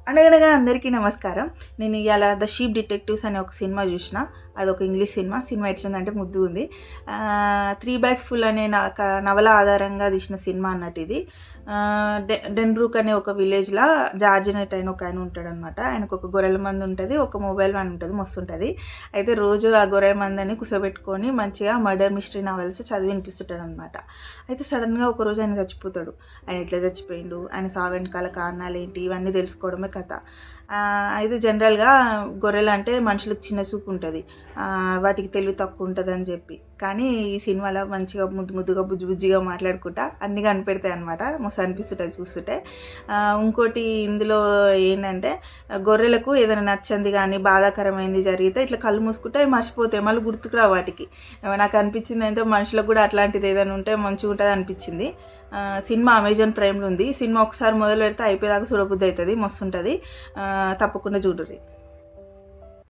అనగనగా అందరికీ నమస్కారం. నేను ఇవాళ 'ద షీప్ డిటెక్టివ్స్' అనే ఒక సినిమా చూసిన. అదొక ఇంగ్లీష్ సినిమా. సినిమా ఎట్లుందంటే ముద్దుగా ఉంది. 'త్రీ బ్యాగ్స్ ఫుల్' అనే నవల ఆధారంగా తీసిన సినిమా అన్నట్టు ఇది. డెన్బ్రూక్ అనే ఒక విలేజ్‌లో జార్జ్ అనేటి ఒక ఆయన ఉంటాడనమాట. ఆయనకు ఒక గొర్రెల మంద ఉంటుంది, ఒక మొబైల్ వ్యాన్ ఉంటుంది, మస్తుంటుంది. అయితే రోజు ఆ గొర్రెల మందని కూర్చోబెట్టుకొని మంచిగా మర్డర్ మిస్టరీ నావెల్స్ చదివి వినిపిస్తుంటాడనమాట. అయితే సడన్‌గా ఒకరోజు ఆయన చచ్చిపోతాడు. ఆయన ఎట్లా చచ్చిపోయిండు, ఆయన సావు వెనకాల కారణాలు ఏంటి, ఇవన్నీ తెలుసుకోవడమే కథ. అయితే జనరల్‌గా గొర్రెలు అంటే మనుషులకు చిన్న చూపు ఉంటుంది, వాటికి తెలివి తక్కువ ఉంటుంది అని చెప్పి. కానీ ఈ సినిమాలో మంచిగా ముద్దుగా బుజ్జిగా మాట్లాడుకుంటా అన్నీ కనిపెడతాయి అనమాట. మస్తు అనిపిస్తుంటుంది చూస్తుంటే. ఇంకోటి ఇందులో ఏంటంటే గొర్రెలకు ఏదైనా నచ్చంది కానీ బాధాకరమైంది జరిగితే ఇట్లా కళ్ళు మూసుకుంటే అవి మర్చిపోతాయి, మళ్ళీ గుర్తుకురావు వాటికి. నాకు అనిపించింది అంటే మనుషులకు కూడా అట్లాంటిది ఏదైనా ఉంటే మంచిగా ఉంటుంది అనిపించింది. సినిమా అమెజాన్ ప్రైమ్లో ఉంది. సినిమా ఒకసారి మొదలు పెడితే అయిపోయేదాకా చూడబుద్ధి అవుతుంది, మస్తు ఉంటుంది. తప్పకుండా చూడుర్రి.